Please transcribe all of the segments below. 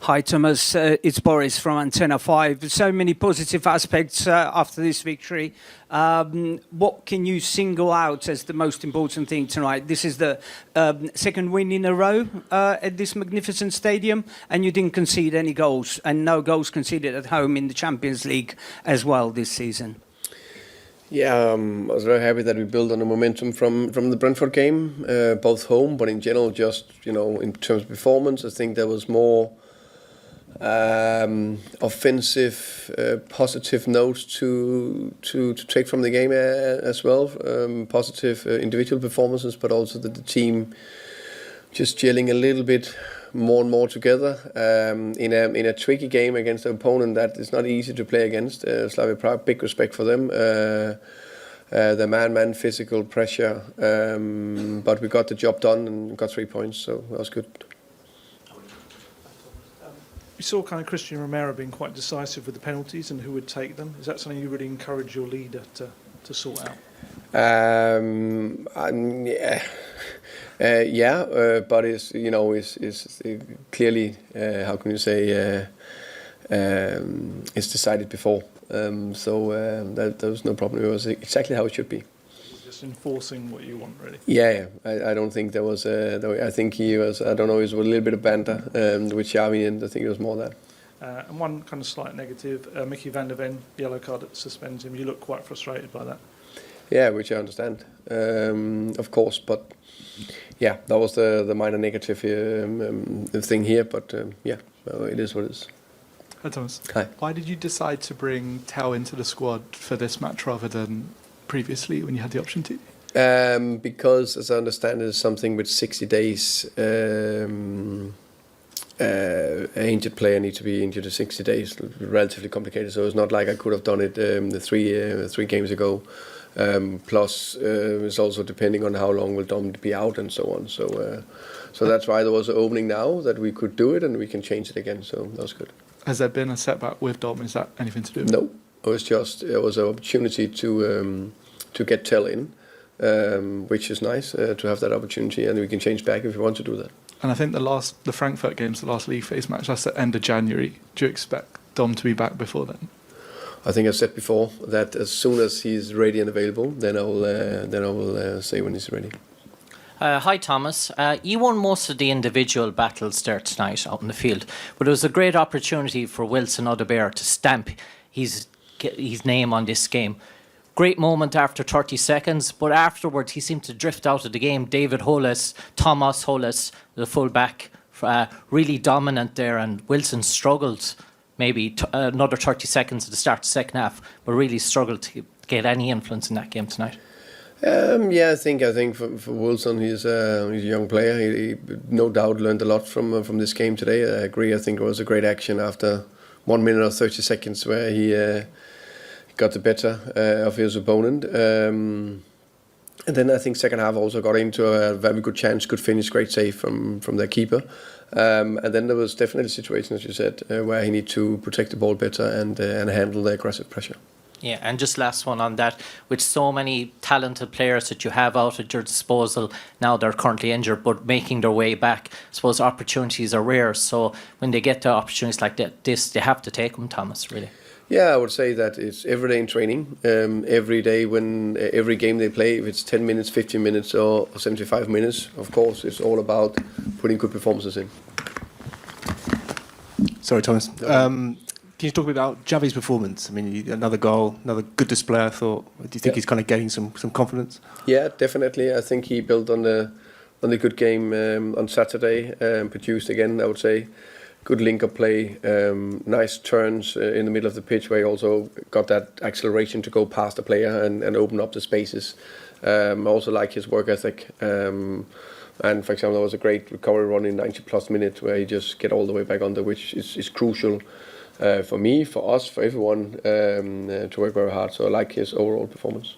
Hi, Thomas. It's Boris from Antenna 5. So many positive aspects after this victory. What can you single out as the most important thing tonight? This is the second win in a row at this magnificent stadium, and you didn't concede any goals, and no goals conceded at home in the Champions League as well this season. Yeah, I was very happy that we built on the momentum from the Brentford game, both home, but in general, just in terms of performance, I think there was more offensive, positive notes to take from the game as well. Positive individual performances, but also the team just gelling a little bit more and more together in a tricky game against an opponent that is not easy to play against. Slavia Prague, big respect for them. The man physical pressure, but we got the job done and got 3 points, so that was good. We saw kind of Christian Romero being quite decisive with the penalties and who would take them. Is that something you really encourage your leader to sort out? But it's clearly how can you say it's decided before, that there was no problem. It was exactly how it should be. Just enforcing what you want, really. Yeah. I don't think there was. I think he was. I don't know. It was a little bit of banter with Xavi, and I think it was more that. And one kind of slight negative, Mickey van der Ven, yellow card that suspends him. You look quite frustrated by that. Yeah, which I understand, of course, but yeah, that was the minor negative thing here. But it is what it is. Hi, Thomas. Hi. Why did you decide to bring Tao into the squad for this match rather than previously when you had the option to? Because, as I understand, it's something with 60 days. An injured player needs to be injured in 60 days. Relatively complicated, so it's not like I could have done it the three games ago. Plus, it's also depending on how long will Dom be out and so on. So that's why there was an opening now that we could do it and we can change it again. So that was good. Has there been a setback with Dom? Is that anything to do with it? No, it was an opportunity to get Tell in, which is nice to have that opportunity, and we can change back if we want to do that. And I think the Frankfurt game's the last league phase match. That's the end of January. Do you expect Dom to be back before then? I think I've said before that as soon as he's ready and available, then I will say when he's ready. Hi, Thomas. You won most of the individual battles there tonight out in the field, but it was a great opportunity for Wilson Odobert to stamp his name on this game. Great moment after 30 seconds, but afterwards he seemed to drift out of the game. David Hollis, Thomas Hollis, the full-back, really dominant there, and Wilson struggled maybe another 30 seconds at the start of the second half, but really struggled to get any influence in that game tonight. I think for Wilson, he's a young player. He no doubt learned a lot from this game today. I agree. I think it was a great action after 1 minute or 30 seconds where he got the better of his opponent. And then I think second half also got into a very good chance, good finish, great save from their keeper. And then there was definitely situations, as you said, where he need to protect the ball better and handle the aggressive pressure. Yeah, and just last one on that, with so many talented players that you have out at your disposal, now they're currently injured, but making their way back, I suppose opportunities are rare, so when they get to opportunities like this, they have to take them, Thomas, really. Yeah, I would say that it's every day in training, every day when every game they play, if it's 10 minutes, 15 minutes or 75 minutes, of course, it's all about putting good performances in. Sorry, Thomas. Can you talk about Xavi's performance? I mean, another goal, another good display, I thought. Do you think he's kind of getting some confidence? Yeah, definitely. I think he built on the good game on Saturday, produced again, I would say. Good link-up play, nice turns in the middle of the pitch where he also got that acceleration to go past the player and open up the spaces. I also like his work ethic. And for example, there was a great recovery run in 90-plus minutes where he just get all the way back under, which is crucial for me, for us, for everyone to work very hard. So I like his overall performance.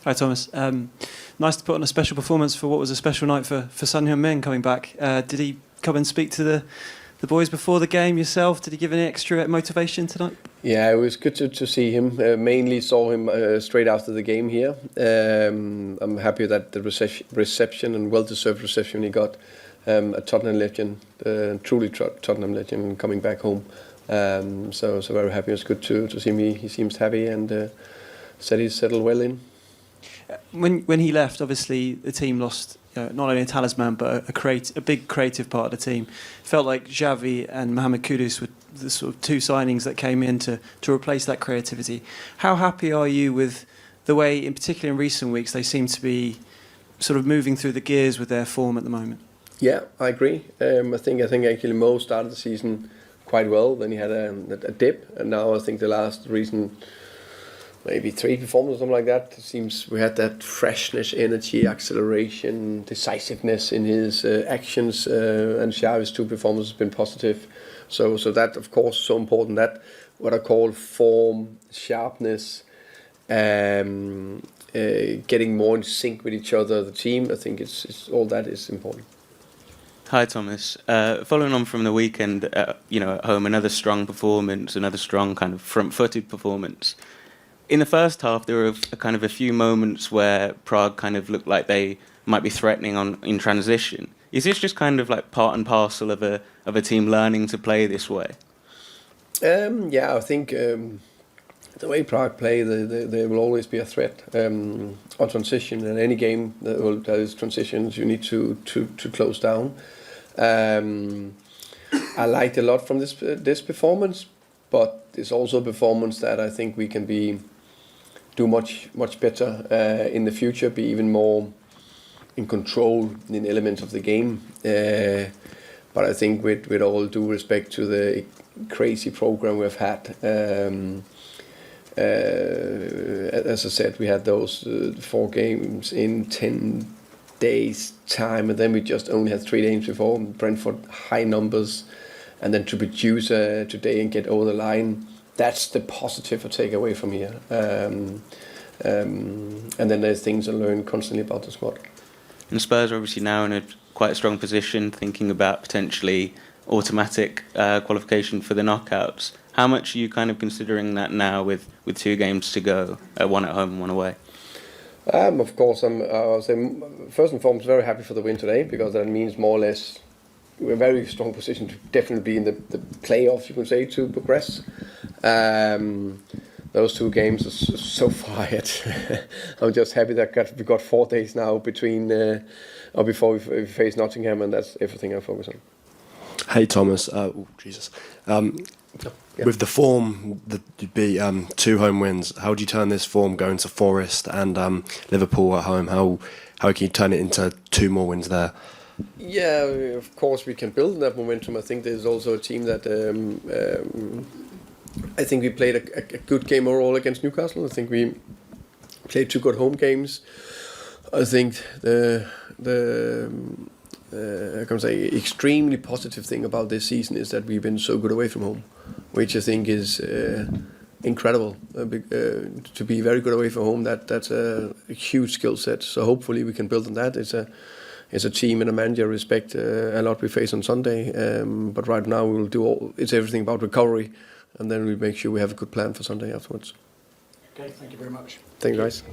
Hi, Thomas. Nice to put on a special performance for what was a special night for Son Heung-min coming back. Did he come and speak to the boys before the game yourself? Did he give any extra motivation tonight? Yeah, it was good to see him. Mainly saw him straight after the game here. I'm happy that the reception and well-deserved reception he got a Tottenham legend, truly Tottenham legend, coming back home. So very happy. It's good to see me. He seems happy and said he's settled well in. When he left, obviously the team lost not only a talisman but a big creative part of the team. Felt like Xavi and Mohamed Kudus were the sort of two signings that came in to replace that creativity. How happy are you with the way, in particular in recent weeks, they seem to be sort of moving through the gears with their form at the moment? Yeah, I agree. I think actually Mo started the season quite well. Then he had a dip, and now I think the last recent maybe 3 performances, something like that. It seems we had that freshness, energy, acceleration, decisiveness in his actions, and Xavi's 2 performances have been positive. So that, of course, is so important. That what I call form, sharpness, getting more in sync with each other, the team. I think it's all that is important. Hi, Thomas. Following on from the weekend, at home, another strong performance, another strong kind of front-footed performance. In the first half, there were a few moments where Prague kind of looked like they might be threatening in transition. Is this just kind of like part and parcel of a team learning to play this way? Yeah, I think the way Prague play, there will always be a threat on transition. In any game there is transitions, you need to close down. I liked a lot from this performance, but it's also a performance that I think we can do much better in the future, be even more in control in elements of the game. But I think with all due respect to the crazy program we've had, as I said, we had those 4 games in 10 days time, and then we just only had 3 games before Brentford, high numbers, and then to produce today and get over the line, that's the positive I take away from here. And then there's things I learn constantly about the squad. And Spurs are obviously now in quite a strong position, thinking about potentially automatic qualification for the knockouts. How much are you kind of considering that now with 2 games to go, 1 at home and 1 away? Of course, I'll say first and foremost very happy for the win today, because that means more or less we're in a very strong position to definitely be in the playoffs, you can say, to progress. Those 2 games are so far ahead. I'm just happy that we got 4 days now before we face Nottingham, and that's everything I focus on. Hey Thomas, with the form that you'd be 2 home wins, how do you turn this form going to Forest and Liverpool at home? How can you turn it into 2 more wins there? Yeah, of course we can build that momentum. I think there's also a team that I think we played a good game overall against Newcastle. I think we played 2 good home games. I think I can say extremely positive thing about this season is that we've been so good away from home, which I think is incredible. To be very good away from home, that's a huge skill set. So hopefully we can build on that. It's a team and a manager respect a lot we face on Sunday. But right now we will it's everything about recovery, and then we make sure we have a good plan for Sunday afterwards. Okay, thank you very much. Thanks, guys.